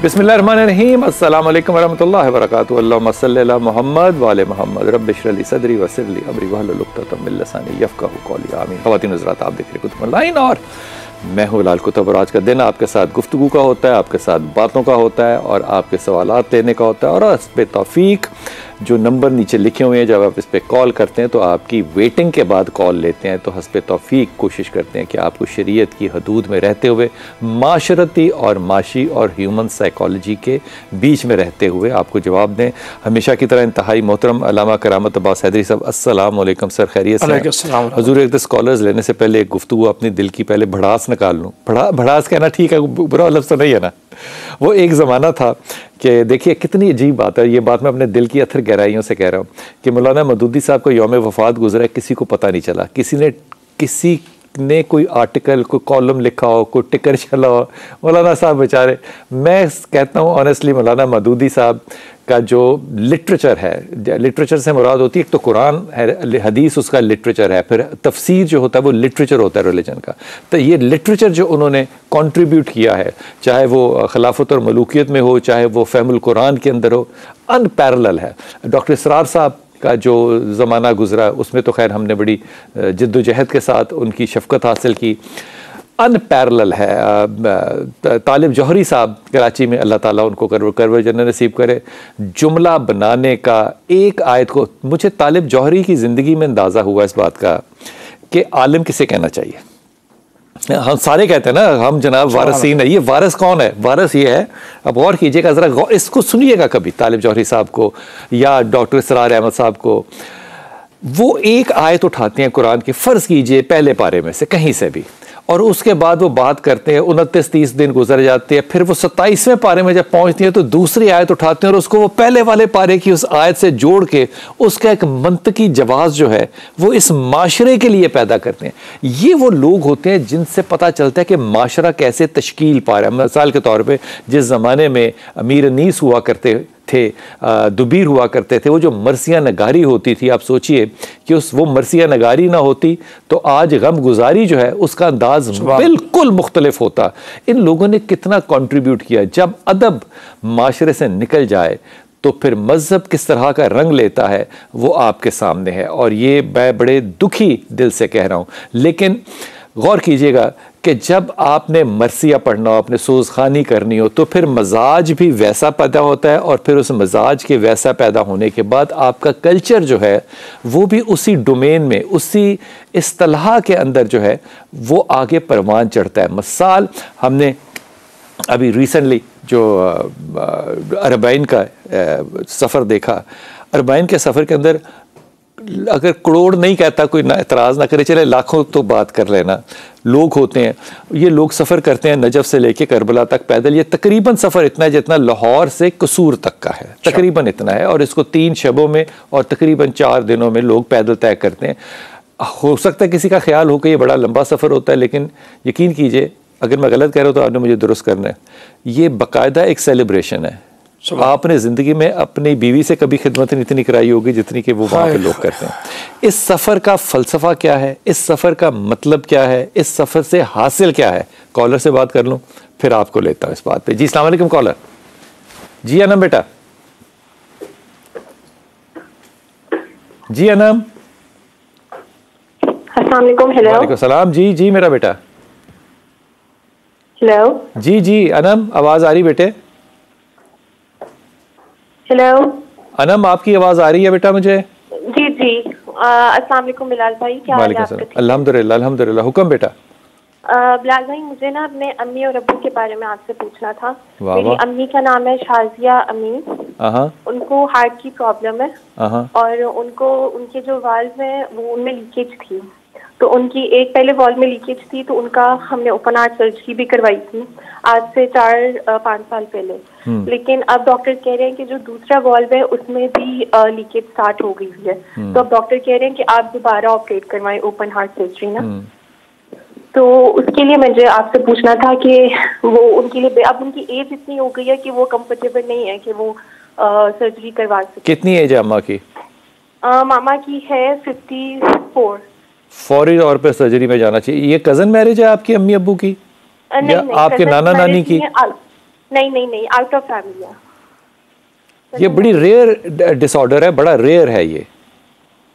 बिस्मिल्लाहिर्रहमानिर्रहीम। अस्सलाम वालेकुम वरहमतुल्लाहि वबरकातुहू। अल्लाहुम्मा सल्लि अला मुहम्मद व आले मुहम्मद। रब्बि इश्रह ली सदरी वयस्सिर ली अमरी वहलुल उक़दतम मिन लिसानी यफ़क़हू क़ौली। आमीन। ख़वातीन हज़रात, आप देख रहे हैं कुतुब ऑनलाइन और मैं हूँ लाल कुतुब। और आज का दिन आपके साथ गुफ्तगू का होता है, आपके साथ बातों का होता है और आपके सवालात लेने का होता है। और इस पे तौफीक जो नंबर नीचे लिखे हुए हैं, जब आप इस पर कॉल करते हैं तो आपकी वेटिंग के बाद कॉल लेते हैं, तो हस्ब तौफीक कोशिश करते हैं कि आपको शरीयत की हदूद में रहते हुए, माशरती और माशी और ह्यूमन साइकोलॉजी के बीच में रहते हुए आपको जवाब दें। हमेशा की तरह इंतहाई मोहतरम अल्लामा करामत अब्बास हैदरी साहब, अस्सलाम वालेकुम सर, खैरियत से? हजूर, एक स्कॉलर्स लेने से पहले एक गुफ्तगू अपनी दिल की पहले भड़ास निकाल लूँ। भड़ास कहना ठीक है, बुरा लफ्ज़ तो नहीं है ना। वो एक ज़माना था कि देखिए कितनी अजीब बात है, ये बात मैं अपने दिल की अथर गहराइयों से कह रहा हूँ कि मौलाना मदूदी साहब को यौम वफ़ात गुजरा है, किसी को पता नहीं चला। किसी ने कोई आर्टिकल, कोई कॉलम लिखा हो, कोई टिकर चला हो। मौलाना साहब बेचारे, मैं कहता हूँ ऑनेस्टली, मौलाना मदूदी साहब का जो लिटरेचर है, लिटरेचर से मुराद होती है एक तो कुरान है, हदीस उसका लिटरेचर है, फिर तफसीर जो होता है वो लिटरेचर होता है रिलीजन का। तो ये लिटरेचर जो उन्होंने कंट्रीब्यूट किया है, चाहे वो खिलाफत और मलूकियत में हो, चाहे वो फ़हमुल कुरान के अंदर हो, अनपैरेलल है। डॉक्टर इसरार साहब का जो ज़माना गुजरा उसमें तो खैर हमने बड़ी जिद्दोजहद के साथ उनकी शफ़क़त हासिल की, अनपैरेलल है। तालिब जौहरी साहब कराची में, अल्लाह ताला उनको करवर जन्नत नसीब करे, जुमला बनाने का एक आयत को, मुझे तालिब जौहरी की ज़िंदगी में अंदाज़ा हुआ इस बात का कि आलिम किसे कहना चाहिए। हम सारे कहते हैं ना हम जनाब वारसीन है, ये वारस कौन है? वारस ये है, अब गौर कीजिएगा ज़रा, इसको सुनिएगा कभी तालिब जौहरी साहब को या डॉक्टर इसरार अहमद साहब को। वो एक आयत उठाते हैं कुरान की, फ़र्ज़ कीजिए पहले पारे में से कहीं से भी, और उसके बाद वो बात करते हैं, 29-30 दिन गुजर जाते हैं, फिर वो 27वें पारे में जब पहुंचती हैं तो दूसरी आयत उठाते हैं और उसको वो पहले वाले पारे की उस आयत से जोड़ के उसका एक मंतकी जवाब जो है वो इस माशरे के लिए पैदा करते हैं। ये वो लोग होते हैं जिनसे पता चलता है कि माशरा कैसे तश्कील पा रहा है। मिसाल के तौर पर जिस ज़माने में अमीर अनीस हुआ करते थे, दुबीर हुआ करते थे, वो जो मरसिया नगारी होती थी, आप सोचिए कि वो मरसिया नगारी ना होती तो आज गम गुजारी जो है उसका अंदाज बिल्कुल मुख्तलिफ होता। इन लोगों ने कितना कंट्रीब्यूट किया। जब अदब माशरे से निकल जाए तो फिर मज़हब किस तरह का रंग लेता है वो आपके सामने है, और ये मैं बड़े दुखी दिल से कह रहा हूँ। लेकिन गौर कीजिएगा कि जब आपने मरसिया पढ़ना हो, आपने सोज़खानी करनी हो, तो फिर मजाज भी वैसा पैदा होता है, और फिर उस मजाज के वैसा पैदा होने के बाद आपका कल्चर जो है वो भी उसी डोमेन में, उसी इस्तिलाह के अंदर जो है वो आगे परवान चढ़ता है। मिसाल, हमने अभी रिसेंटली जो अरबाइन का सफ़र देखा, अरबाइन के सफ़र के अंदर अगर करोड़ नहीं कहता कोई ना, एतराज़ ना करे, चले लाखों तो बात कर लेना, लोग होते हैं। ये लोग सफ़र करते हैं नजफ़ से लेके करबला तक पैदल। ये तकरीबन सफ़र इतना है जितना लाहौर से कसूर तक का है, तकरीबन इतना है, और इसको 3 शबों में और तकरीबन 4 दिनों में लोग पैदल तय करते हैं। हो सकता है किसी का ख्याल हो कि ये बड़ा लंबा सफ़र होता है, लेकिन यकीन कीजिए, अगर मैं गलत कह रहा हूँ तो आपने मुझे दुरुस्त करना है, ये बाकायदा एक सेलिब्रेशन है। आपने ज़िंदगी में अपनी बीवी से कभी खिदमत नहीं इतनी कराई होगी जितनी कि वो वहाँ पे लोग करते हैं। इस सफ़र का फ़लसफ़ा क्या है, इस सफ़र का मतलब क्या है, इस सफ़र से हासिल क्या है? कॉलर से बात कर लूँ फिर आपको लेता हूँ इस बात पे। जी अस्सलाम वालेकुम कॉलर। जी अनम बेटा, जी अनम। अस्सलाम वालेकुम। हेलो। वालेकुम सलाम। जी मेरा बेटा। हेलो। जी अनम, आवाज़ आ रही बेटे? हेलो अनम, आपकी आवाज़ आ रही है बेटा मुझे? जी अस्सलाम वालेकुम बिलाल भाई, क्या हाल है आपका? अल्हम्दुलिल्लाह अल्हम्दुलिल्लाह। हुक्म बेटा। बिलाल भाई, मुझे ना अपने अम्मी और अब्बू के बारे में आपसे पूछना था। मेरी अम्मी का नाम है शाजिया अमीन। उनको हार्ट की प्रॉब्लम है और उनको उनके जो वाल्व है वो उनमें लीकेज थी, तो उनकी एक पहले वॉल्व में लीकेज थी, तो उनका हमने ओपन हार्ट सर्जरी भी करवाई थी आज से 4-5 साल पहले। लेकिन अब डॉक्टर कह रहे हैं कि जो दूसरा वॉल्व है उसमें भी लीकेज स्टार्ट हो गई है, तो अब डॉक्टर कह रहे हैं कि आप दोबारा ऑपरेट करवाएं, ओपन हार्ट सर्जरी ना। तो उसके लिए मुझे आपसे पूछना था कि वो उनके लिए, अब उनकी एज इतनी हो गई है कि वो कंफर्टेबल नहीं है कि वो सर्जरी करवा सके। कितनी एज है अम्मा की? मामा की है 54। फौरी तौर पे सर्जरी में जाना चाहिए। ये कजन मैरिज है आपकी अम्मी अब्बू की? नहीं, आपके नाना नानी की? नहीं, आउट ऑफ फैमिली है। ये बड़ी रेयर डिसऑर्डर है, बड़ा रेयर है ये।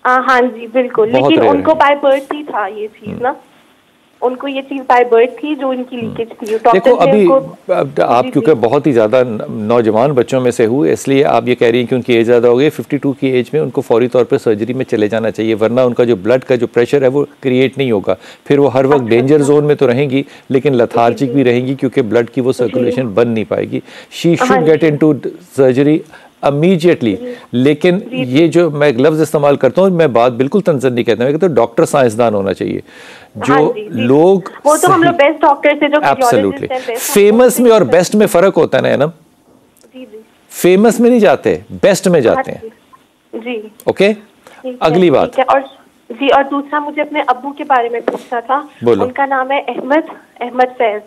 हाँ जी बिल्कुल, लेकिन उनको बाय बर्थ ही था ये चीज ना, उनको ये चीज बाय बर्थ थी जो इनकी लीकेज थी। देखो अभी आप क्योंकि बहुत ही ज़्यादा नौजवान बच्चों में से हुए, इसलिए आप ये कह रही हैं कि उनकी एज ज़्यादा हो गई। 52 की एज में उनको फौरी तौर पे सर्जरी में चले जाना चाहिए, वरना उनका जो ब्लड का जो प्रेशर है वो क्रिएट नहीं होगा। फिर वो हर वक्त डेंजर जोन में तो रहेंगी, लेकिन लथार्जिक भी रहेंगी क्योंकि ब्लड की वो सर्कुलेशन बन नहीं पाएगी। She should get into surgery immediately. लेकिन ये जो मैं लफ्ज़ इस्तेमाल करता हूँ, मैं बात बिल्कुल तंज़र नहीं कहता, मैं कहता हूँ डॉक्टर साइंसदान होना चाहिए। जो लोग वो तो हम लोग बेस्ट डॉक्टर से जो एब्सोल्युटली फेमस में और बेस्ट में फ़र्क होता है ना। फेमस में नहीं जाते, बेस्ट में जाते हैं जी। ओके, अगली बात और जी, और दूसरा मुझे अपने अब्बू के बारे में पूछना था। उनका नाम है अहमद फैज।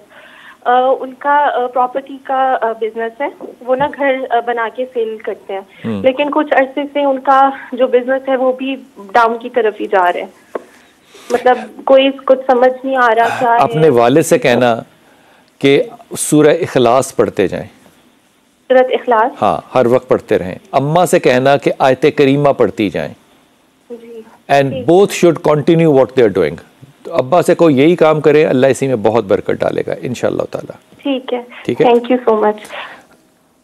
उनका प्रॉपर्टी का बिजनेस है, वो ना घर बना के सेल करते हैं, लेकिन कुछ अरसे से उनका जो बिजनेस है वो भी डाउन की तरफ ही जा रहा है। मतलब कोई कुछ समझ नहीं आ रहा क्या है। अपने वालिद से कहना कि सूरह इखलास पढ़ते जाएं। सूरह इखलास हाँ, हर वक्त पढ़ते रहें। अम्मा से कहना कि आयत करीमा पढ़ती जाएं। And both should continue what they are doing. तो अब्बा से कोई यही काम करे, अल्लाह इसी में बहुत बरकत डालेगा इंशाअल्लाह ताला। ठीक है, थैंक यू सो मच।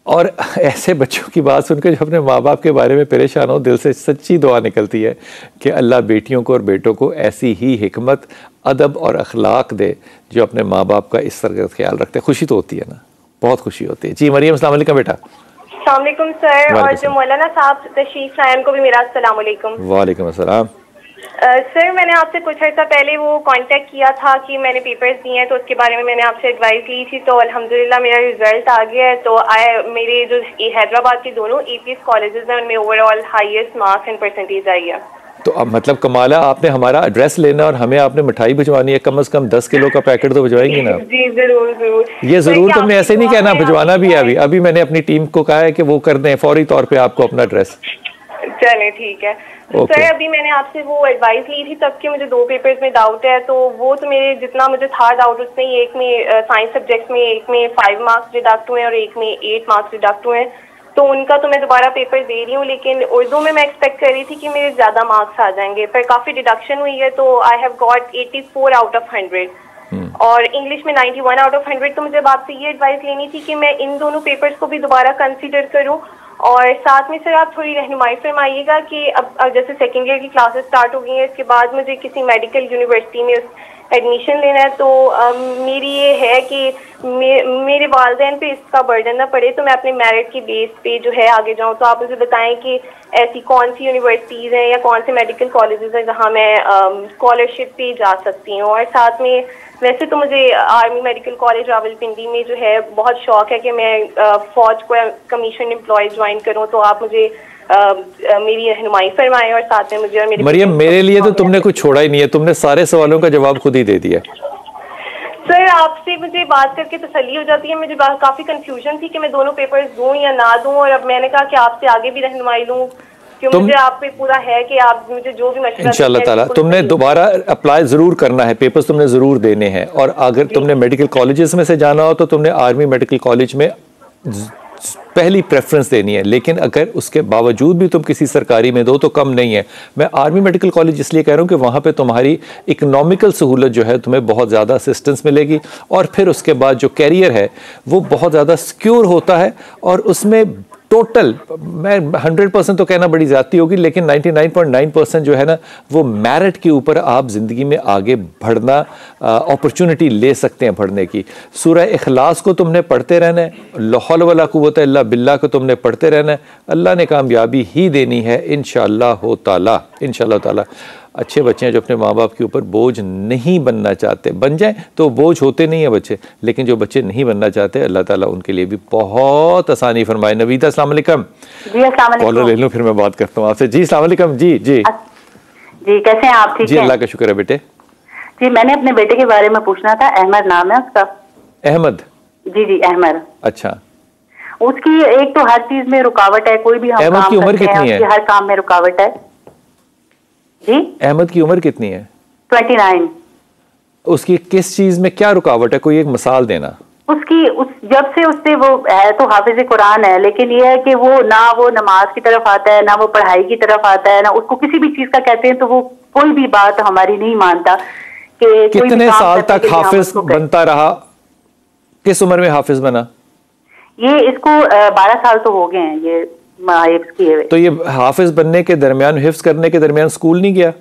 और ऐसे बच्चों की बात सुनकर जो अपने माँ बाप के बारे में परेशान हो, दिल से सच्ची दुआ निकलती है कि अल्लाह बेटियों को और बेटों को ऐसी ही हिकमत, अदब और अखलाक दे जो अपने माँ बाप का इस तरह का ख्याल रखते हैं। खुशी तो होती है ना, बहुत खुशी होती है। जी मरियम, अस्सलाम वालेकुम बेटा। अस्सलाम वालेकुम सर, और जो मौलाना साहब तशरीफ लाए उनको भी मेरा अस्सलाम वालेकुम। वालेकुम अस्सलाम। सर मैंने आपसे कुछ अर्सा पहले वो कांटेक्ट किया था कि मैंने पेपर्स दिए हैं, तो उसके बारे में मैंने आपसे एडवाइस ली थी। तो अल्हम्दुलिल्लाह मेरा रिजल्ट आ गया है। तो मेरे जो हैदराबाद के दोनों APS कॉलेजेस हैं उनमें overall highest marks and percentage आई है। तो अब मतलब कमाल है, आपने हमारा एड्रेस लेना और हमें आपने मिठाई भिजवानी है। कम से कम 10 किलो का पैकेट तो भिजवाएंगी ना? जी जरूर जरूर। ये जरूर, तुमने ऐसे नहीं कहना, भिजवाना भी है। अभी मैंने अपनी टीम को कहा है कि वो कर दें फौरी तौर पे आपको अपना एड्रेस। चले ठीक है। सर अभी मैंने आपसे वो एडवाइस ली थी तब कि मुझे 2 पेपर्स में डाउट है, तो वो तो मेरे जितना मुझे था डाउट उसमें ही, एक में साइंस सब्जेक्ट में एक में 5 मार्क्स डिडक्ट हुए और एक में 8 मार्क्स डिडक्ट हुए। तो उनका तो मैं दोबारा पेपर दे रही हूँ, लेकिन उर्दू में मैं एक्सपेक्ट कर रही थी कि मेरे ज्यादा मार्क्स आ जाएंगे, पर काफी डिडक्शन हुई है। तो I have got 84 out of 100 और इंग्लिश में 91 आउट ऑफ 100। तो मुझे आपसे ये एडवाइस लेनी थी कि मैं इन दोनों पेपर्स को भी दोबारा कंसिडर करूँ, और साथ में सर आप थोड़ी रहनुमाई फरमाइएगा कि अब जैसे सेकेंड ईयर की क्लासेस स्टार्ट हो गई हैं, इसके बाद मुझे किसी मेडिकल यूनिवर्सिटी में एडमिशन लेना है। तो मेरी ये है कि मेरे वालिदैन पे इसका बर्डन ना पड़े, तो मैं अपने मेरिट की बेस पे जो है आगे जाऊँ। तो आप मुझे बताएं कि ऐसी कौन सी यूनिवर्सिटीज़ हैं या कौन से मेडिकल कॉलेजेस हैं जहाँ मैं स्कॉलरशिप पे जा सकती हूँ। और साथ में वैसे तो मुझे आर्मी मेडिकल कॉलेज रावलपिंडी में जो है बहुत शौक है कि मैं फौज को कमीशन एम्प्लॉय ज्वाइन करूँ। तो आप मुझे मेरी रहनुमाई फरमाएं और साथ में मुझे और मेरे मरियम, मेरे लिए तो तुमने कुछ छोड़ा ही नहीं है, तुमने सारे सवालों का जवाब खुद ही दे दिया। सर आपसे मुझे बात करके तसल्ली हो जाती है, मुझे काफी कंफ्यूजन थी कि मैं दोनों पेपर्स दूं या ना दूं, और अब मैंने कहा कि आपसे आगे भी रहनुमाई लूं क्योंकि मुझे आप पे पूरा है कि आप मुझे जो भी मशवरा इंशाअल्लाह ताला तुमने दोबारा अप्लाई जरूर करना है, पेपर्स तुमने जरूर देने हैं। और अगर तुमने मेडिकल कॉलेजेस में से जाना हो तो तुमने आर्मी मेडिकल कॉलेज में पहली प्रेफरेंस देनी है, लेकिन अगर उसके बावजूद भी तुम किसी सरकारी में दो तो कम नहीं है। मैं आर्मी मेडिकल कॉलेज इसलिए कह रहा हूँ कि वहाँ पे तुम्हारी इकोनॉमिकल सहूलत जो है तुम्हें बहुत ज़्यादा असिस्टेंस मिलेगी, और फिर उसके बाद जो कैरियर है वो बहुत ज़्यादा सिक्योर होता है। और उसमें टोटल मैं 100% तो कहना बड़ी ज़्यादती होगी, लेकिन 99.9% जो है ना वो मेरिट के ऊपर आप ज़िंदगी में आगे बढ़ना अपॉर्चुनिटी ले सकते हैं बढ़ने की। सूरह इखलास को तुमने पढ़ते रहना है, ला हौल वला कुव्वता इल्ला बिल्लाह को तुमने पढ़ते रहना है। अल्लाह ने कामयाबी ही देनी है इंशाअल्लाह ताला। इंशाअल्लाह ताला अच्छे बच्चे हैं जो अपने माँ बाप के ऊपर बोझ नहीं बनना चाहते, बन जाएं तो बोझ होते नहीं हैं बच्चे, लेकिन जो बच्चे नहीं बनना चाहते अल्लाह ताला उनके लिए भी बहुत आसानी फरमाए। नवीदा अस्सलाम वालेकुम। जी अस्सलाम वालेकुम। कॉलर ले लूं फिर मैं बात करता हूँ आपसे। जी अस्सलाम वालेकुम। जी जी जी कैसे हैं आप? ठीक जी अल्लाह का शुक्र है बेटे। जी मैंने अपने बेटे के बारे में पूछना था, अहमद नाम है उसका। अहमद? जी जी अहमद। अच्छा, उसकी एक तो हर चीज में रुकावट है, कोई भी हम अहमद की उम्र कितनी है? हर काम में रुकावट है। जी अहमद की उम्र कितनी है? 29। उसकी किस चीज में क्या रुकावट है, कोई एक मिसाल देना। जब से उससे वो है तो हाफिज कुरान है, लेकिन ये है कि वो नमाज की तरफ आता है, ना वो पढ़ाई की तरफ आता है, ना उसको किसी भी चीज का कहते हैं तो वो कोई भी बात हमारी नहीं मानता। कि कितने साल तक हाफिज बनता रहा? किस उम्र में हाफिज बना? ये इसको 12 साल तो हो गए हैं ये हिफ्ज किए हुए। तो ये हाफिज बनने के दरमियान, हिफ्ज करने के दरमियान स्कूल नहीं गया?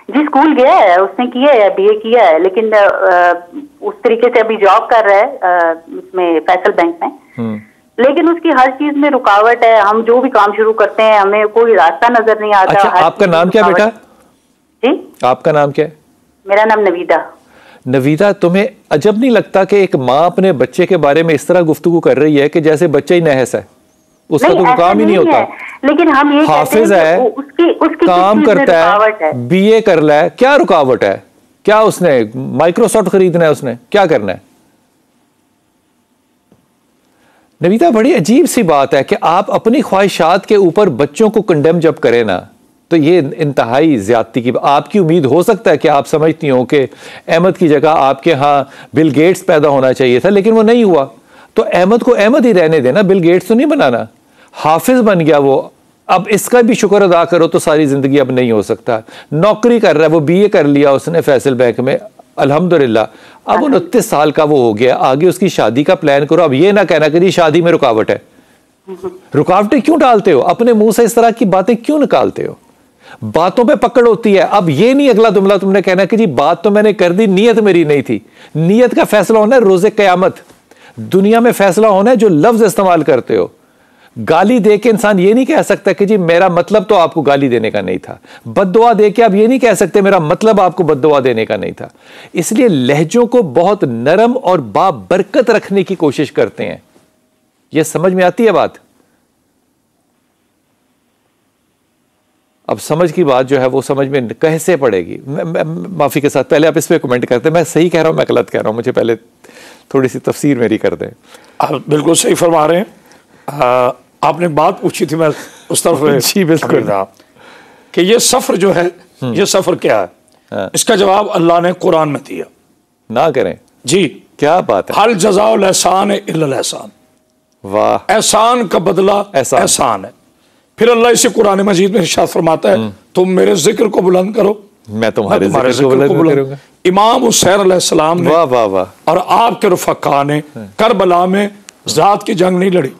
जी स्कूल गया है, उसने किया है, BA किया है, लेकिन उस तरीके से अभी जॉब कर रहा है उसमें फैसल बैंक में। लेकिन उसकी हर चीज में रुकावट है। हम जो भी काम शुरू करते हैं हमें कोई रास्ता नजर नहीं आता। अच्छा, आपका नाम क्या बेटा? जी आपका नाम क्या है? मेरा नाम नवीदा। नवीदा, तुम्हें अजब नहीं लगता कि एक माँ अपने बच्चे के बारे में इस तरह गुफ्तगू कर रही है कि जैसे बच्चा ही नहस है, उसका तो काम ही नहीं होता। लेकिन हम ये हाफिज है, उसकी काम करता है, BA कर ला है, क्या रुकावट है? क्या उसने माइक्रोसॉफ्ट खरीदना है? उसने क्या करना है? नवीदा, बड़ी अजीब सी बात है कि आप अपनी ख्वाहिशात के ऊपर बच्चों को कंडेम जब करें ना, तो ये इंतहाई ज्यादती की। आपकी उम्मीद हो सकता है कि आप समझती हो कि अहमद की जगह आपके यहाँ बिल गेट्स पैदा होना चाहिए था, लेकिन वो नहीं हुआ, तो अहमद को अहमद ही रहने देना, बिल गेट्स तो नहीं बनाना। हाफिज बन गया वो, अब इसका भी शुक्र अदा करो तो सारी जिंदगी अब नहीं हो सकता। नौकरी कर रहा है वो, BA कर लिया उसने फैसल बैंक में, अल्हम्दुलिल्लाह। अब 29 साल का वो हो गया, आगे उसकी शादी का प्लान करो। अब ये ना कहना कि शादी में रुकावट है। रुकावटें क्यों डालते हो? अपने मुंह से इस तरह की बातें क्यों निकालते हो? बातों पे पकड़ होती है। अब ये नहीं अगला दुमला तुमने कहना कि जी बात तो मैंने कर दी, नीयत मेरी नहीं थी। नीयत का फैसला होना है रोजे क़यामत। दुनिया में फैसला होना है जो लफ्ज इस्तेमाल करते हो। गाली दे के इंसान ये नहीं कह सकता कि जी मेरा मतलब तो आपको गाली देने का नहीं था। बद्दुआ दे के आप ये नहीं कह सकते मेरा मतलब आपको बद्दुआ देने का नहीं था। इसलिए लहजों को बहुत नरम और बाबरकत रखने की कोशिश करते हैं। यह समझ में आती है बात? अब समझ की बात जो है वो समझ में कैसे पड़ेगी? माफी के साथ पहले आप इस पे कमेंट करते हैं, मैं सही कह रहा हूं मैं गलत कह रहा हूं, मुझे पहले थोड़ी सी तफसीर मेरी कर दें। आप बिल्कुल सही फरमा रहे हैं। आपने बात पूछी थी, मैं उस तरफ जी बिल्कुल कि ये सफर जो है, ये सफर क्या है? इसका जवाब अल्लाह ने कुरान में दिया। ना करें जी, क्या बात है। हल जज़ाउल एहसान इल्लल एहसान, वाह, एहसान का बदला एहसान है। फिर अल्लाह इसे कुरान मजीद में इरशाद फरमाता है, तुम मेरे जिक्र को बुलंद करो, मैं तुम्हारे जिक्र को बुलंद करूंगा। इमाम हुसैन अलैहिस्सलाम ने, वाह वाह वाह, और आपके रफ़क़ा ने करबला में ज़ात की जंग नहीं लड़ी,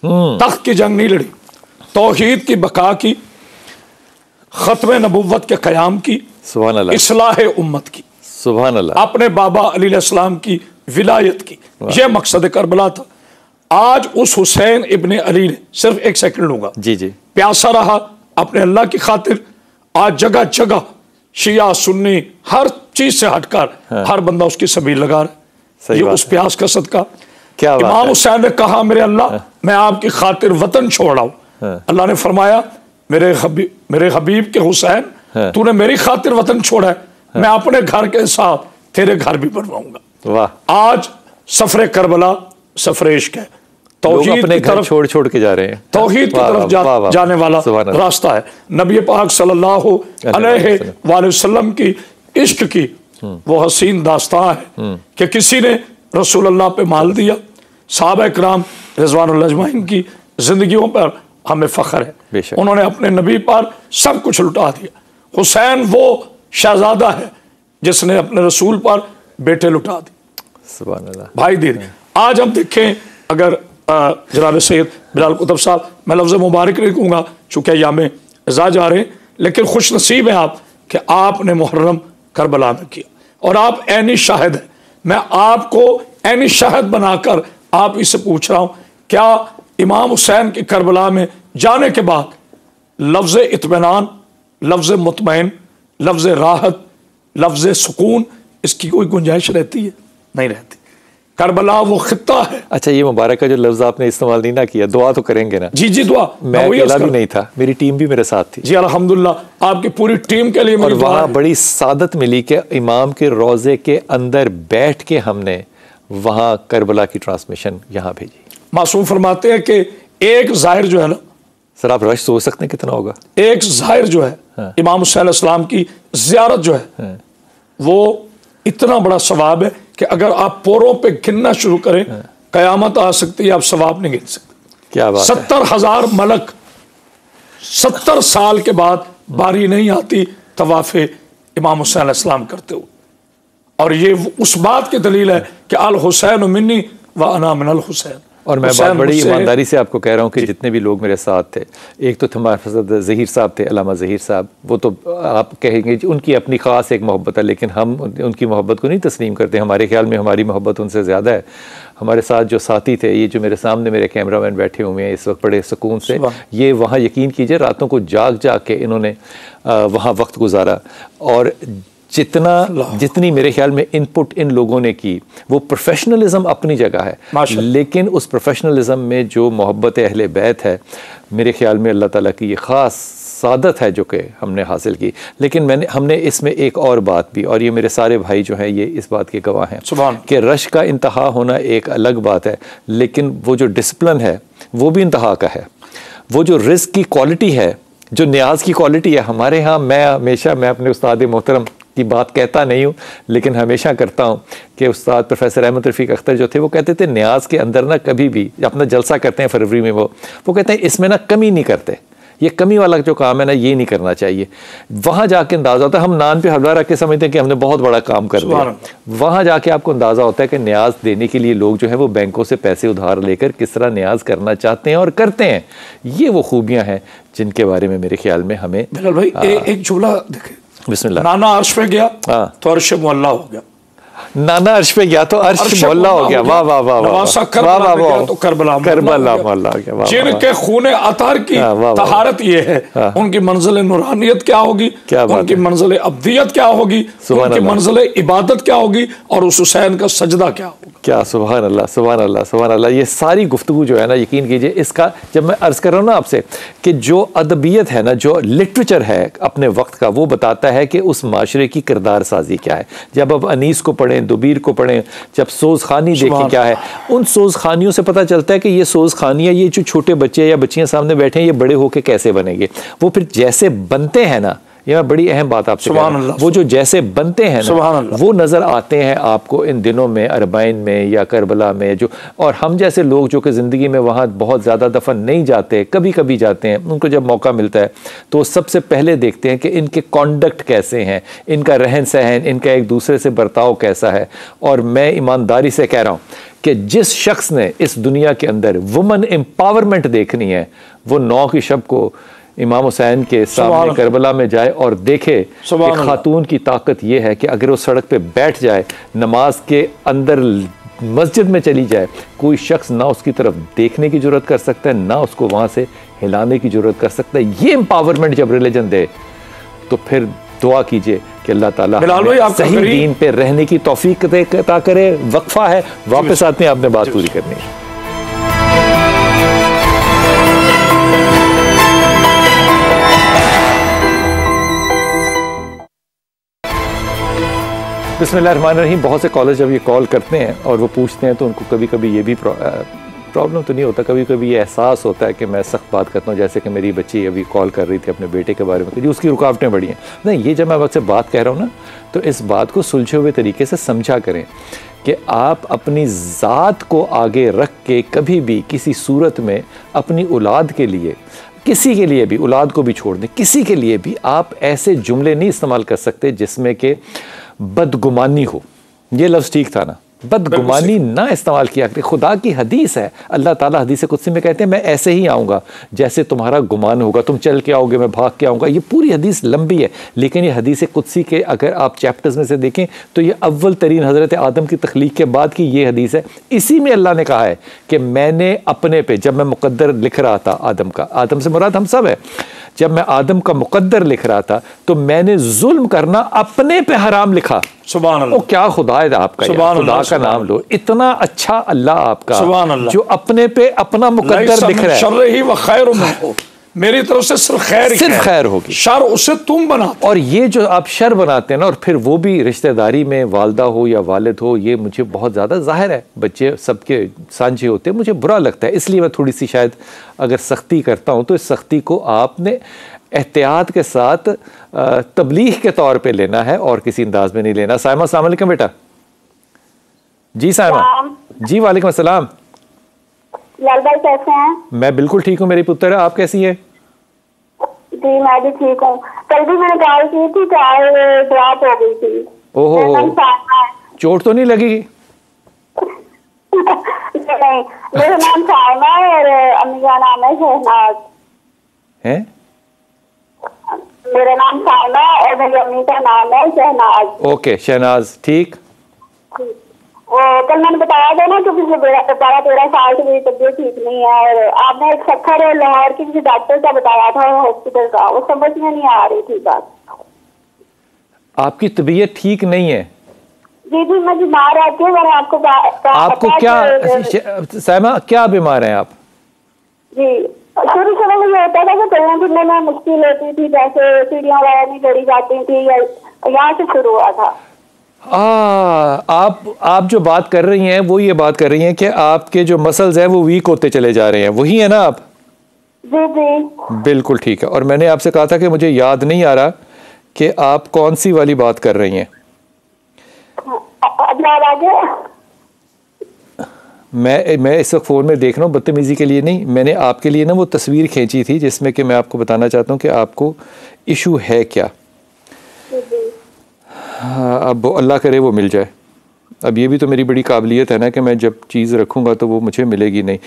तख्त की जंग नहीं लड़ी, तौहीद की बका की, खत्म नबुव्वत के क़याम की, सुभान अल्लाह, इस्लाह उम्मत की, सुभान अल्लाह, अपने बाबा अली अलैहिस्सलाम की विलायत की। यह मकसद करबला था। आज उस हुसैन इब्ने अली ने, सिर्फ एक सेकंड लूंगा जी जी, प्यासा रहा अपने अल्लाह की खातिर। आज जगह जगह शिया सुन्नी हर चीज से हटकर हर बंदा उसकी सबील लगा रहा है। ये उस प्यास का सदका। क्या इमाम हुसैन ने कहा, मेरे अल्लाह मैं आपकी खातिर वतन छोड़ रहा हूं। अल्लाह ने फरमाया, मेरे हबीब के हुसैन, तूने मेरी खातिर वतन छोड़ा है, मैं अपने घर के साथ तेरे घर भी बनवाऊंगा। वाह, आज सफरे करबला सफरे इश्क है। तौहीद अपने घर छोड़ के जा रहे हैं, तौहीद की तरफ जाने वाला रास्ता है। नबी पाक सल्लल्लाहु अलैहि वसल्लम की इश्क की वो हसीन दास्तां है कि किसी ने रसूल अल्लाह पे माल दिया। सहाबा इकराम रिज़वानुल्लाह अजमईन की जिंदगियों पर हमें फख्र है, उन्होंने अपने नबी पर सब कुछ लुटा दिया। हुसैन वो शहजादा है जिसने अपने रसूल पर बेटे लुटा दिए। सुभान अल्लाह। भाई दीदी, आज हम देखें, अगर जनाब सैयद बिलाल कुतुब साहब, मैं लफ्ज़ मुबारक नहीं कहूँगा चूँकि याम एजाज आ रहे हैं, लेकिन खुश नसीब हैं आप कि आपने मुहर्रम करबला में किया और आप ऐनी शाहिद हैं। मैं आपको ऐनी शाहिद बनाकर आप इससे पूछ रहा हूँ, क्या इमाम हुसैन की करबला में जाने के बाद लफ्ज़ इत्मीनान, लफ्ज़ मुतमईन, लफ्ज़ राहत, लफ्ज़ सुकून, इसकी कोई गुंजाइश रहती है? नहीं रहती। करबला वो खित्ता है। अच्छा, ये मुबारक का जो लफ्ज आपने इस्तेमाल नहीं ना किया, दुआ तो करेंगे ना? जी जी, दुआ। मैं अकेला भी नहीं था, मेरी टीम भी मेरे साथ थी। जी अल्हम्दुलिल्लाह, आपकी पूरी टीम के लिए और वहाँ बड़ी सादत मिली कि इमाम के रोजे के अंदर बैठ के हमने वहाँ करबला की ट्रांसमिशन यहाँ भेजी। मासूम फरमाते हैं कि एक जाहिर जो है ना, सर आप रश सोच सकते हैं कितना होगा, एक जाहिर जो है इमाम हुसैन अलैहिस्सलाम की ज़ियारत जो है वो इतना बड़ा सवाब है कि अगर आप पोरों पे गिनना शुरू करें कयामत आ सकती है, आप सवाब नहीं गिन सकते। क्या बात 70,000 मलक 70 साल के बाद बारी नहीं आती तवाफ़े इमाम हुसैन अलैहिस्सलाम करते हुए। और ये उस बात की दलील है कि अल हुसैन मिन्नी व अना मिनल हुसैन। और मैं बात बड़ी ईमानदारी से आपको कह रहा हूँ कि जितने भी लोग मेरे साथ थे, एक तो हमारे ज़हीर साहब थे, अल्लामा ज़हीर साहब, वो तो आप कहेंगे उनकी अपनी ख़ास एक मोहब्बत है, लेकिन हम उनकी मोहब्बत को नहीं तस्लीम करते। हमारे ख्याल में हमारी मोहब्बत उनसे ज़्यादा है। हमारे साथ जो साथी थे, ये जो मेरे सामने मेरे कैमरामैन बैठे हुए हैं इस वक्त बड़े सुकून से, ये वहाँ यकीन कीजिए रातों को जाग जाग के इन्होंने वहाँ वक्त गुजारा। और जितनी मेरे ख्याल में इनपुट इन लोगों ने की, वो प्रोफेशनलिज्म अपनी जगह है, लेकिन उस प्रोफेशनलिज्म में जो मोहब्बत अहले बैत है, मेरे ख्याल में अल्लाह ताला की ये ख़ास सादत है जो कि हमने हासिल की। लेकिन हमने इसमें एक और बात भी, और ये मेरे सारे भाई जो हैं ये इस बात के गवाह हैं कि रश का इंतहा होना एक अलग बात है, लेकिन वो जो डिसिप्लिन है वो भी इंतहा का है। वो जो रिस्क की क्वालिटी है, जो न्याज की क्वालिटी है, हमारे यहाँ मैं अपने उस्ताद मोहतरम की बात कहता नहीं हूँ, लेकिन हमेशा करता हूँ कि उस्ताद प्रोफेसर अहमद रफ़ीक अख्तर जो थे वो कहते थे न्याज के अंदर ना कभी भी, अपना जलसा करते हैं फरवरी में, वो कहते हैं इसमें ना कमी नहीं करते, ये कमी वाला जो काम है ना ये नहीं करना चाहिए। वहाँ जाके अंदाज़ा होता है, हम नान पे हलवा रख के समझते हैं कि हमने बहुत बड़ा काम कर दिया, वहाँ जाके आपको अंदाज़ा होता है कि न्याज देने के लिए लोग जो है वो बैंकों से पैसे उधार लेकर किस तरह न्याज करना चाहते हैं और करते हैं। ये वो खूबियाँ हैं जिनके बारे में मेरे ख्याल में हमें भाई एक जुमला देखें, बिस्मिल्लाह। नाना अर्श पे गया तो अर्श मुअल्ला हो गया, नाना अर्श पे गया तो अर्श मोहल्ला हो गया। वाह वाह वाह नवासा करबला पे गया तो करबला मोहल्ला हो गया। जिनके खूने अतार की तहारत ये है, उनकी मंजिल नूरानियत क्या होगी, उनकी मंजिल अब्दियत क्या होगी, उनकी मंजिल इबादत क्या होगी, और उस हुसैन का सजदा क्या होगा। क्या सुभान अल्लाह, सुभान अल्लाह, सुभान अल्लाह। ये सारी गुफ्तगू जो है ना, यकीन कीजिए इसका जब मैं अर्ज कर रहा हूँ ना आपसे कि जो अदबियत है ना, जो लिटरेचर है अपने वक्त का, वो बताता है कि उस माशरे की किरदार साजी क्या है। जब अब अनीस को पढ़ें, दुबीर को पढ़ें, जब सोज़ खानी देखें क्या है, उन सोज़ खानियों से पता चलता है कि ये सोज़ खानियाँ, ये जो छोटे बच्चे या बच्चियाँ सामने बैठे हैं, ये बड़े होके कैसे बनेंगे। वो फिर जैसे बनते हैं ना, यह बड़ी अहम बात आपसे कह रहा हूं, वो जो जैसे बनते हैं ना, वो नज़र आते हैं आपको इन दिनों में, अरबाइन में या करबला में। जो और हम जैसे लोग जो कि ज़िंदगी में वहाँ बहुत ज़्यादा दफ़ा नहीं जाते, कभी कभी जाते हैं, उनको जब मौका मिलता है तो सबसे पहले देखते हैं कि इनके कॉन्डक्ट कैसे हैं, इनका रहन सहन, इनका एक दूसरे से बर्ताव कैसा है। और मैं ईमानदारी से कह रहा हूँ कि जिस शख्स ने इस दुनिया के अंदर वुमन एम्पावरमेंट देखनी है, वो 9 की शब को इमाम हुसैन के सामने करबला में जाए और देखे कि खातून की ताकत ये है कि अगर वो सड़क पे बैठ जाए, नमाज के अंदर मस्जिद में चली जाए, कोई शख्स ना उसकी तरफ देखने की जरूरत कर सकता है, ना उसको वहाँ से हिलाने की जरूरत कर सकता है। ये एम्पावरमेंट जब रिलीजन दे तो फिर दुआ कीजिए कि अल्लाह ताला सही दीन पे रहने की तौफीक अता करे। वक्फा है, वापस आते हैं, आपने बात पूरी करनी है। बिस्मिल्लाहिर्रहमानिर्रहीम। बहुत से कॉलेज जब ये कॉल करते हैं और वो पूछते हैं तो उनको कभी कभी ये भी प्रॉब्लम तो नहीं होता, कभी कभी ये एहसास होता है कि मैं सख्त बात करता हूँ, जैसे कि मेरी बच्ची अभी कॉल कर रही थी अपने बेटे के बारे में कि उसकी रुकावटें बड़ी हैं। नहीं, ये जब मैं आपसे बात कह रहा हूँ ना, तो इस बात को सुलझे हुए तरीके से समझा करें कि आप अपनी ज़ात को आगे रख के कभी भी किसी सूरत में अपनी औलाद के लिए, किसी के लिए भी, औलाद को भी छोड़ दें, किसी के लिए भी आप ऐसे जुमले नहीं इस्तेमाल कर सकते जिसमें कि बदगुमानी हो। ये लफ्ज़ ठीक था ना, बदगुमानी ना इस्तेमाल किया करें। खुदा की हदीस है, अल्लाह ताला हदीस कुदसी में कहते हैं मैं ऐसे ही आऊँगा जैसे तुम्हारा गुमान होगा, तुम चल के आओगे, मैं भाग के आऊँगा। ये पूरी हदीस लंबी है, लेकिन ये हदीस कुदसी के अगर आप चैप्टर्स में से देखें तो ये अव्वल तरीन हज़रत आदम की तख्लीक के बाद की ये हदीस है। इसी में अल्लाह ने कहा है कि मैंने अपने पे, जब मैं मुकद्दर लिख रहा था आदम का, आदम से मुराद हम सब है, जब मैं आदम का मुकद्दर लिख रहा था तो मैंने जुल्म करना अपने पे हराम लिखा। सुभान अल्लाह। ओ क्या खुदा है आपका, खुदा का नाम लो, इतना अच्छा अल्लाह आपका जो अपने पे अपना मुकद्दर लिख रहा है। शर्र ही व खैर मिनहु, मेरी तरफ से सिर्फ खैर होगी, शर उसे तुम बनाते। और ये जो आप शर बनाते हैं ना, और फिर वो भी रिश्तेदारी में वालदा हो या वालिद हो, ये मुझे बहुत ज़्यादा जाहिर है, बच्चे सबके सांझे होते हैं, मुझे बुरा लगता है। इसलिए मैं थोड़ी सी शायद अगर सख्ती करता हूँ तो इस सख्ती को आपने एहतियात के साथ तबलीग के तौर पे लेना है और किसी अंदाज में नहीं लेना। साइमा, अस्सलाम वालेकुम बेटा। जी साइमा जी, वालेकुम अस्सलाम। लाल भाई कैसे हैं? मैं बिल्कुल ठीक हूँ मेरी पुत्र, आप कैसी है? जी मैं भी ठीक हूँ। कल भी मैंने कॉल की थी, कॉल ड्रॉप हो गई थी। ओहो, चोट तो नहीं लगी? नहीं, मेरा नाम साइमा है और अम्मी का नाम है शहनाज। है? मेरा नाम साइमा और मेरी अम्मी का नाम है शहनाज। ओके शहनाज, ठीक। वो कल मैंने बताया था ना कि पिछले 12-13 साल से मेरी तबीयत ठीक नहीं है, और आपने एक सखर और लाहौर के किसी डॉक्टर का बताया था हॉस्पिटल का, वो समझ में नहीं आ रही थी बात। आपकी तबीयत ठीक नहीं है? जी जी, मैं बीमार रहती हूँ। मैंने आपको क्या साइमा, क्या बीमार हैं आप? जी शुरू शुरू में ये होता था कि चलने फिरने में मुश्किल होती थी, जैसे सीढ़ियाँ वगैरह नहीं चढ़ी जाती थी, यहाँ से शुरू हुआ था। आप जो बात कर रही हैं वो ये बात कर रही हैं कि आपके जो मसल्स हैं वो वीक होते चले जा रहे हैं, वही है ना आप? जी जी बिल्कुल ठीक है। और मैंने आपसे कहा था कि मुझे याद नहीं आ रहा कि आप कौन सी वाली बात कर रही हैं। अब याद आ गया? मैं इस वक्त फ़ोन में देख रहा हूँ, बदतमीज़ी के लिए नहीं, मैंने आपके लिए ना वो तस्वीर खींची थी जिसमें कि मैं आपको बताना चाहता हूँ कि आपको इशू है क्या। हाँ, अब अल्लाह करे वो मिल जाए। अब ये भी तो मेरी बड़ी काबिलियत है ना कि मैं जब चीज़ रखूँगा तो वो मुझे मिलेगी नहीं।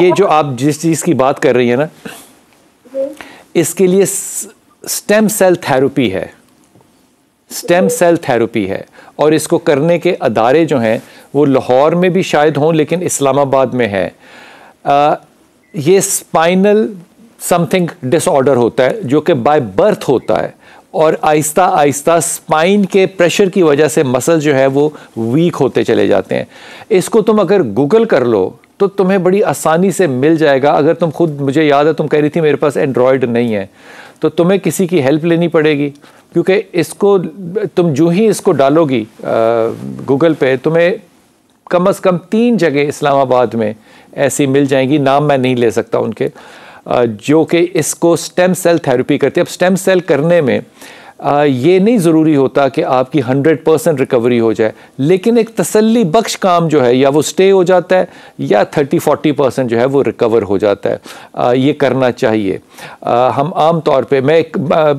ये जो आप जिस चीज़ की बात कर रही है ना, इसके लिए स्टेम सेल थेरेपी है, स्टेम सेल थेरेपी है। और इसको करने के अदारे जो हैं वो लाहौर में भी शायद हों, लेकिन इस्लामाबाद में है। ये स्पाइनल समथिंग डिसऑर्डर होता है जो कि बाय बर्थ होता है, और आहिस्ता आहिस्ता स्पाइन के प्रेशर की वजह से मसल जो है वो वीक होते चले जाते हैं। इसको तुम अगर गूगल कर लो तो तुम्हें बड़ी आसानी से मिल जाएगा। अगर तुम खुद, मुझे याद है तुम कह रही थी मेरे पास एंड्रॉयड नहीं है, तो तुम्हें किसी की हेल्प लेनी पड़ेगी, क्योंकि इसको तुम जो ही इसको डालोगी गूगल पे, तुम्हें कम से कम 3 जगह इस्लामाबाद में ऐसी मिल जाएंगी, नाम मैं नहीं ले सकता उनके, जो कि इसको स्टेम सेल थेरेपी करते हैं। अब स्टेम सेल करने में ये नहीं ज़रूरी होता कि आपकी 100% रिकवरी हो जाए, लेकिन एक तसल्ली बख्श काम जो है या वो स्टे हो जाता है या 30-40% जो है वो रिकवर हो जाता है। ये करना चाहिए। हम आम तौर पे, मैं एक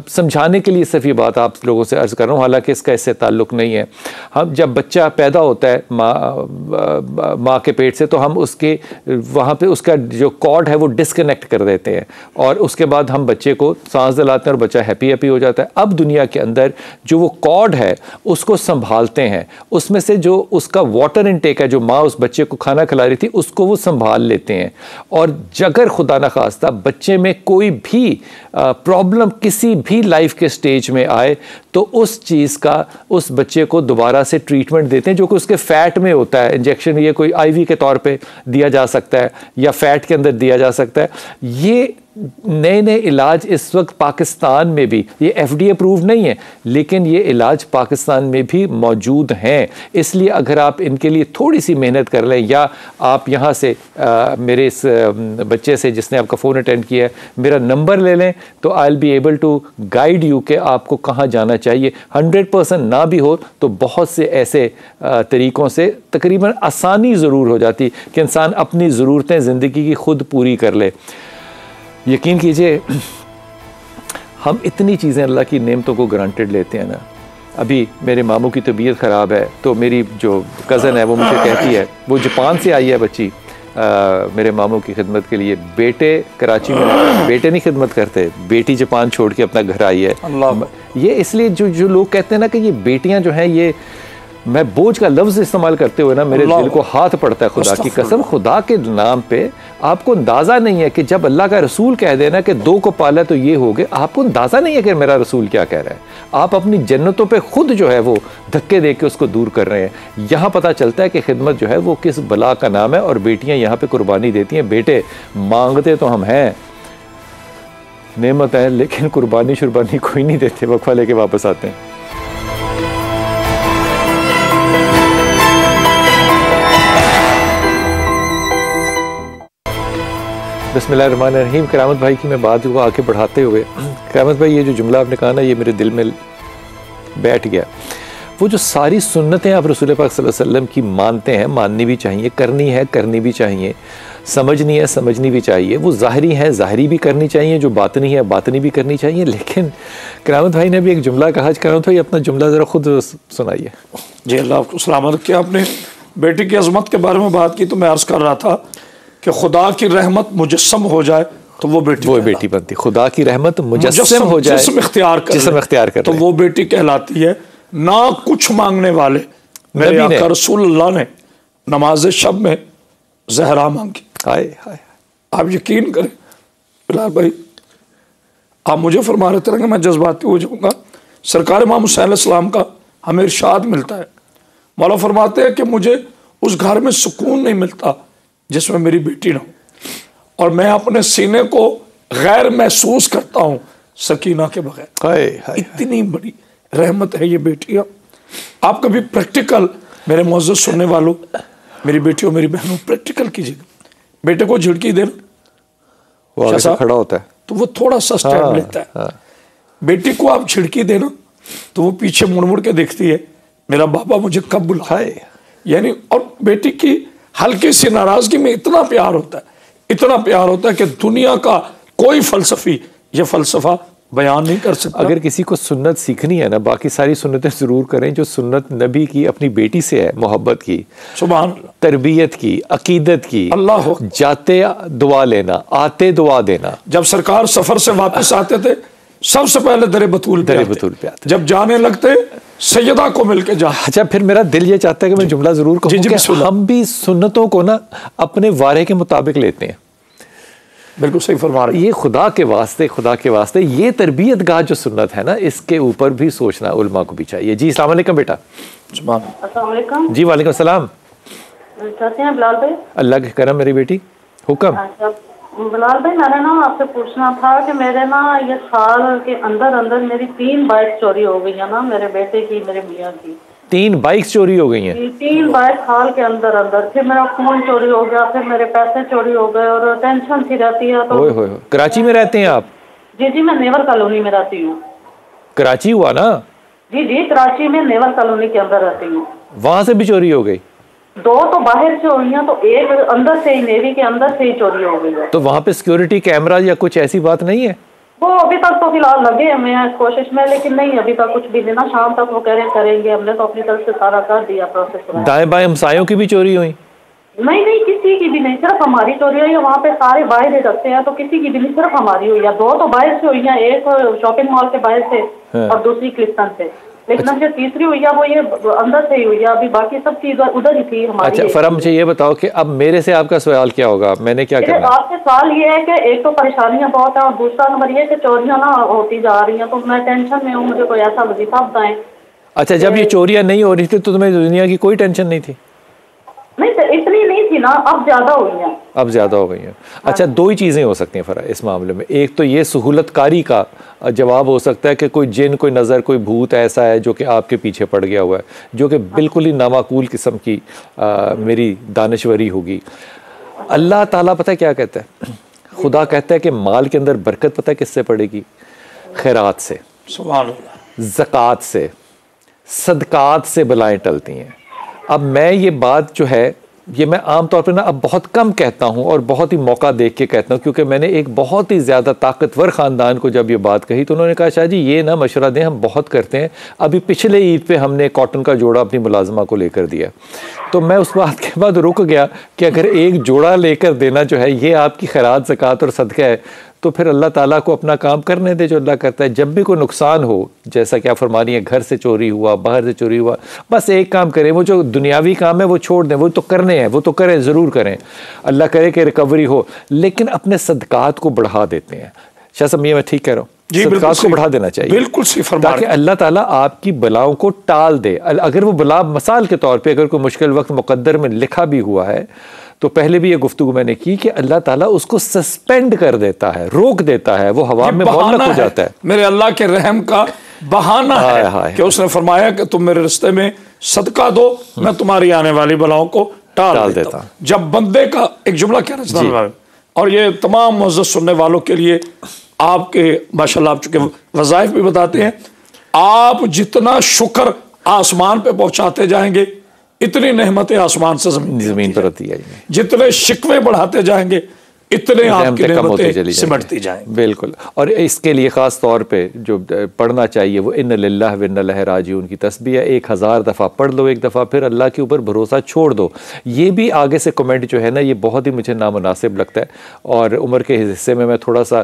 समझाने के लिए सिर्फ ये बात आप लोगों से अर्ज़ कर रहा हूँ, हालांकि इसका इससे ताल्लुक़ नहीं है। हम जब बच्चा पैदा होता है माँ के पेट से, तो हम उसके वहाँ पे उसका जो कॉर्ड है वो डिस्कनेक्ट कर देते हैं, और उसके बाद हम बच्चे को सांस दिलाते हैं और बच्चा हैप्पी हो जाता है। अब दुनिया के अंदर जो वो कॉर्ड है उसको संभालते हैं, उसमें से जो उसका वाटर इनटेक है, जो माँ उस बच्चे को खाना खिला रही थी, उसको वो संभाल लेते हैं। और अगर खुदा न खास्ता बच्चे में कोई भी प्रॉब्लम किसी भी लाइफ के स्टेज में आए, तो उस चीज़ का उस बच्चे को दोबारा से ट्रीटमेंट देते हैं, जो कि उसके फैट में होता है। इंजेक्शन ये कोई आईवी के तौर पे दिया जा सकता है या फैट के अंदर दिया जा सकता है। ये नए नए इलाज इस वक्त पाकिस्तान में भी, ये FDA अप्रूव नहीं है, लेकिन ये इलाज पाकिस्तान में भी मौजूद हैं। इसलिए अगर आप इनके लिए थोड़ी सी मेहनत कर लें, या आप यहाँ से मेरे इस बच्चे से जिसने आपका फ़ोन अटेंड किया है, मेरा नंबर ले लें, तो I will be able to guide you कि आपको कहाँ जाना चाहिए। 100% ना भी हो तो बहुत से ऐसे तरीक़ों से तकरीबन आसानी ज़रूर हो जाती कि इंसान अपनी ज़रूरतें ज़िंदगी की खुद पूरी कर ले। यकीन कीजिए, हम इतनी चीज़ें अल्लाह की नेमतों को ग्रांटेड लेते हैं ना। अभी मेरे मामू की तबीयत ख़राब है, तो मेरी जो कज़न है वो मुझे कहती है, वो जापान से आई है बच्ची मेरे मामू की खिदमत के लिए। बेटे कराची में, बेटे नहीं खिदमत करते, बेटी जापान छोड़ के अपना घर आई है। ये इसलिए जो लोग कहते हैं ना कि ये बेटियां जो हैं, ये मैं बोझ का लफ्ज़ इस्तेमाल करते हुए ना मेरे दिल को हाथ पड़ता है। खुदा की कसम, खुदा के नाम पे आपको अंदाज़ा नहीं है कि जब अल्लाह का रसूल कह देना कि 2 को पाला तो ये हो गए, आपको अंदाज़ा नहीं है कि मेरा रसूल क्या कह रहा है। आप अपनी जन्नतों पे खुद जो है वो धक्के दे के उसको दूर कर रहे हैं। यहाँ पता चलता है कि खिदमत जो है वो किस बला का नाम है, और बेटियाँ यहाँ पे कुर्बानी देती हैं। बेटे मांगते तो हम हैं, नेमत है, लेकिन कुर्बानी शुर्बानी कोई नहीं देते, वक्फा लेके वापस आते हैं। बिस्मिल्लाहिर्रहमानिर्रहीम। करामत भाई की मैं बात को आगे बढ़ाते हुए, करामत भाई ये जो जुमला आपने कहा ना, ये मेरे दिल में बैठ गया। वो जो सारी सुन्नतें आप रसूल पाक सल्लल्लाहु अलैहि वसल्लम की मानते हैं, माननी भी चाहिए, करनी है करनी भी चाहिए, समझनी है समझनी भी चाहिए, वो ज़ाहरी है ज़ाहरी भी करनी चाहिए, जो बातनी है बातनी भी करनी चाहिए। लेकिन करामत भाई ने भी एक जुमला कहा, करामत भाई अपना जुमला ज़रा खुद सुनाइए। जी, अल्लाह आपको सलामत रखे। आपने बेटी की अजमत के बारे में बात की तो मैं अर्ज़ कर रहा था कि खुदा की रहमत मुजस्सम हो जाए तो वो बेटी बनती। खुदा की रहमत मुजस्सम हो जाए, जिस्म इख्तियार कर तो वो बेटी कहलाती है। ना कुछ मांगने वाले मेरे आका रसूलुल्लाह ने नमाज शब में ज़हरा मांगी। हाय हाय, आप यकीन करें बिलाल भाई, आप मुझे फरमा रहे थे कि मैं जज्बाती हो जाऊंगा। सरकार इमाम हुसैन अलैहिस्सलाम का हमें इरशाद मिलता है, मौला फरमाते हैं कि मुझे उस घर में सुकून नहीं मिलता जिसमें मेरी बेटी ना हो, और मैं अपने सीने को गैर महसूस करता हूँ सकीना के बगैर। हाय हाय, इतनी बड़ी रहमत है ये बेटियाँ। आप कभी प्रैक्टिकल, मेरे मुअज़्ज़ज़ सुनने वालों, मेरी बेटियों मेरी बहनों, प्रैक्टिकल कीजिएगा। बेटे को झिड़की देना, वो आगे से खड़ा होता है तो वो थोड़ा सा स्टैंड लेता है। बेटी को आप झिड़की देना तो वो पीछे मुड़ मुड़ के देखती है, मेरा बाबा मुझे कब बुलाए। यानी, और बेटी की हल्की सी नाराजगी में इतना प्यार होता है, इतना प्यार होता है कि दुनिया का कोई फलसफी ये फलसफा बयान नहीं कर सकता। अगर किसी को सुन्नत सीखनी है ना, बाकी सारी सुन्नतें ज़रूर करें जो सुन्नत नबी की अपनी बेटी से है, मोहब्बत की, सुभान, तरबियत की, अकीदत की। अल्लाह, जाते दुआ लेना, आते दुआ देना। जब सरकार सफर से वापस आते थे सबसे पहले दरे बतूल पे आते। जब जाने लगते सैयदा को मिलके जा। अच्छा, फिर मेरा दिल ये चाहता है कि मैं जुमला जरूर कहूं कि हम भी सुन्नतों को ना अपने वारे के मुताबिक लेते हैं। बिल्कुल सही फरमा रहे हैं। ये खुदा के वास्ते ये तरबियत गाह जो सुन्नत है ना, इसके ऊपर भी सोचना उलमा को भी चाहिए। जी अस्सलाम वालेकुम बेटा। अस्सलाम वालेकुम। जी वालेकुम सलाम। कैसे हैं बिलाल भाई? अल्लाह के करम मेरी बेटी, हुक्म। अच्छा बिलाल भाई, मैंने ना आपसे पूछना था कि मेरे ना ये साल के अंदर अंदर मेरी 3 बाइक चोरी हो गई है ना, मेरे बेटे की, मेरे मियाँ की। 3 बाइक्स चोरी हो गई हैं? 3 बाइक साल के अंदर अंदर। फिर मेरा फोन चोरी हो गया, फिर मेरे पैसे चोरी हो गए और टेंशन सी रहती है। तो ओए कराची में रहते हैं आप? जी मैं नेवर कॉलोनी में रहती हूँ। कराची हुआ ना? जी कराची में नेवर कॉलोनी के अंदर रहती हूँ। वहाँ से भी चोरी हो गई? 2 तो बाहर से हुई हैं, तो एक अंदर से ही, नेवी के अंदर से ही चोरी हो गई है। तो वहाँ पे सिक्योरिटी कैमरा या कुछ ऐसी बात नहीं है? वो अभी तक तो फिलहाल लगे हुए हैं कोशिश में, लेकिन नहीं अभी तक कुछ भी नहीं ना। शाम तक वो कह रहे करेंगे, हमने तो अपनी तरफ से सारा कर दिया प्रोसेस। दाएं बाएं हमसायों की भी चोरी हुई? नहीं किसी की भी नहीं, सिर्फ हमारी चोरी हुई है। वहाँ पे सारे बाहर ही रखते हैं, तो किसी की भी नहीं, सिर्फ हमारी हुई है। 2 तो बाहर से हुई है, एक शॉपिंग मॉल के बाहर से और दूसरी क्लिफ्टन से। लेकिन जो तीसरी हुई है वो ये अंदर से ही हुई है। अभी बाकी सब चीज उधर ही थी हमारी। अच्छा फरा, मुझे ये बताओ कि अब मेरे से आपका सवाल क्या होगा, मैंने क्या करना? आपके सवाल ये है कि एक तो परेशानियां बहुत है और दूसरा नंबर ये कि चोरियां ना होती जा रही हैं, तो मैं टेंशन में हूँ। मुझे कोई ऐसा वजीफा बताएं। अच्छा, जब ये चोरियां नहीं हो रही थी तो तुम्हें दुनिया की कोई टेंशन नहीं थी? नहीं तो इतनी नहीं थी ना, अब ज्यादा हुई हैं। अब ज्यादा हो गई हैं। अच्छा, 2 ही चीजें हो सकती हैं फरा इस मामले में। एक तो ये सहूलतकारी का जवाब हो सकता है कि कोई जिन, कोई नज़र, कोई भूत ऐसा है जो कि आपके पीछे पड़ गया हुआ है, जो कि बिल्कुल ही नामाकूल किस्म की मेरी दानश्वरी होगी। अल्लाह ताला पता है क्या कहता है? खुदा कहता है कि माल के अंदर बरकत पता है किससे पड़ेगी? खैरात से, ज़कात से, सदकात से बलाएं टलती हैं। अब मैं ये बात जो है ये मैं आम तौर पे ना अब बहुत कम कहता हूँ और बहुत ही मौका देख के कहता हूँ, क्योंकि मैंने एक बहुत ही ज़्यादा ताकतवर ख़ानदान को जब ये बात कही तो उन्होंने कहा शाह जी ये ना मशवरा दें, हम बहुत करते हैं। अभी पिछले ईद पे हमने कॉटन का जोड़ा अपनी मुलाजमा को लेकर दिया, तो मैं उस बात के बाद रुक गया कि अगर एक जोड़ा लेकर देना जो है ये आपकी खैरात, ज़कात और सदका है, तो फिर अल्लाह ताला को अपना काम करने दे जो अल्लाह करता है। जब भी कोई नुकसान हो, जैसा कि आप फरमा रही है, घर से चोरी हुआ, बाहर से चोरी हुआ, बस एक काम करें, वो जो दुनियावी काम है वो छोड़ दें, वो तो करने हैं, वो तो करें, ज़रूर करें, अल्लाह करे कि रिकवरी हो, लेकिन अपने सदकात को बढ़ा देते हैं। शाह साहब मैं ठीक कह रहा हूँ? सदकात को बढ़ा देना चाहिए, बिल्कुल सही फरमा, ताकि अल्लाह ताला आपकी बलाओं को टाल दे। अगर वो बला मसाल के तौर पे अगर कोई मुश्किल वक्त मुकद्दर में लिखा भी हुआ है, तो पहले भी ये गुफ्तगू मैंने की कि अल्लाह ताला उसको सस्पेंड कर देता है, रोक देता है, वो हवा में मुअल्लक हो जाता है। मेरे अल्लाह के रहम का बहाना है कि उसने फरमाया कि तुम मेरे रिश्ते में सदका दो, मैं तुम्हारी आने वाली बलाओं को टाल देता। जब बंदे का एक जुमला कहना चाहता हूं, और ये तमाम मुअज़्ज़ज़ सुनने वालों के लिए आपके माशाल्लाह आप चुके वज़ाइफ भी बताते हैं, आप जितना शुक्र आसमान पे पहुंचाते जाएंगे, इतनी नेमतें आसमान से जमीन पर होती है। जितने शिकवे बढ़ाते जाएंगे इतने आपकी नेमतें सिमटती जाएंगी। बिल्कुल। और इसके लिए ख़ास तौर पे जो पढ़ना चाहिए वो इन्ना लिल्लाह व इन्ना इलैहि राजिऊन की तस्बीह 1000 दफ़ा पढ़ लो, एक दफ़ा फिर अल्लाह के ऊपर भरोसा छोड़ दो। ये भी आगे से कमेंट जो है ना, ये बहुत ही मुझे नामुनासिब लगता है और उम्र के हिस्से में मैं थोड़ा सा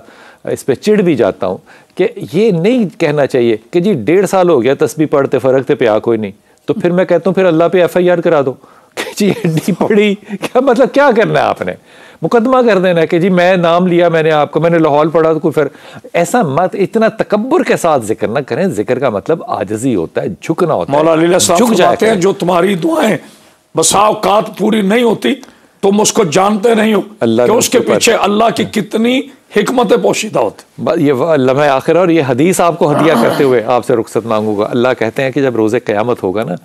इस पर चिढ़ भी जाता हूँ कि ये नहीं कहना चाहिए कि जी 1.5 साल हो गया तस्बीह पढ़ते, फ़र्क तो पिया कोई नहीं। तो फिर मैं कहता हूँ फिर अल्लाह पे FIR करा दो कि जी हड्डी पड़ी, क्या मतलब क्या करना है आपने, मुकदमा कर देना है कि जी मैं नाम लिया मैंने आपको, मैंने लाहौल पढ़ा तो कोई फिर ऐसा मत, इतना तकब्बुर के साथ जिक्र ना करें। जिक्र का मतलब आजिज़ी होता है, झुकना होता है। मौला झुक जाते हैं, जो तुम्हारी दुआएं बसा औकात पूरी नहीं होती, तुम उसको जानते नहीं हो अल्लाह कि उसके पीछे अल्लाह की कितनी हिकमतें पोशीदा होती। ये लम्हे आखिर और ये हदीस आपको हदिया करते हुए आपसे रुखसत मांगूंगा। अल्लाह कहते हैं कि जब रोज़े क़यामत होगा ना,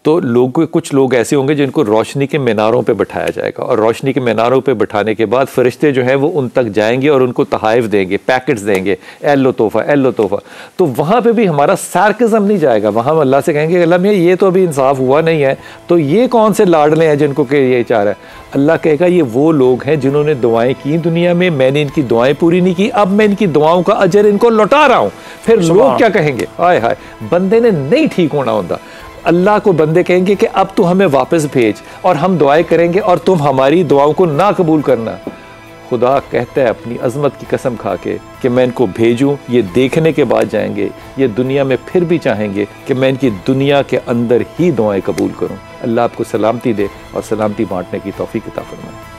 तो कुछ लोग ऐसे होंगे जिनको रोशनी के मीनारों पे बिठाया जाएगा और रोशनी के मीनारों पे बिठाने के बाद फरिश्ते जो हैं वो उन तक जाएंगे और उनको तहाइफ देंगे, पैकेट्स देंगे, एल्लो तोहफ़ा एल्लो तोहफ़ा। तो वहाँ पे भी हमारा सार्किज़म नहीं जाएगा। वहाँ हम अल्लाह से कहेंगे अल्लाह मियां ये तो अभी इंसाफ हुआ नहीं है, तो ये कौन से लाडले हैं जिनको कि ये चाह रहा है। अल्लाह कहेगा ये वो लोग हैं जिन्होंने दुआएं की दुनिया में, मैंने इनकी दुआएं पूरी नहीं की, अब मैं इनकी दुआओं का अजर इनको लौटा रहा हूँ। फिर लोग क्या कहेंगे, हाय हाय बंदे ने नहीं ठीक होना होता। अल्लाह को बंदे कहेंगे कि अब तू हमें वापस भेज, और हम दुआएं करेंगे और तुम हमारी दुआओं को ना कबूल करना। खुदा कहता है अपनी अजमत की कसम खा के कि मैं इनको भेजूं, ये देखने के बाद जाएंगे, ये दुनिया में फिर भी चाहेंगे कि मैं इनकी दुनिया के अंदर ही दुआएं कबूल करूं। अल्लाह आपको सलामती दे और सलामती बांटने की तौफीक अता फरमाए।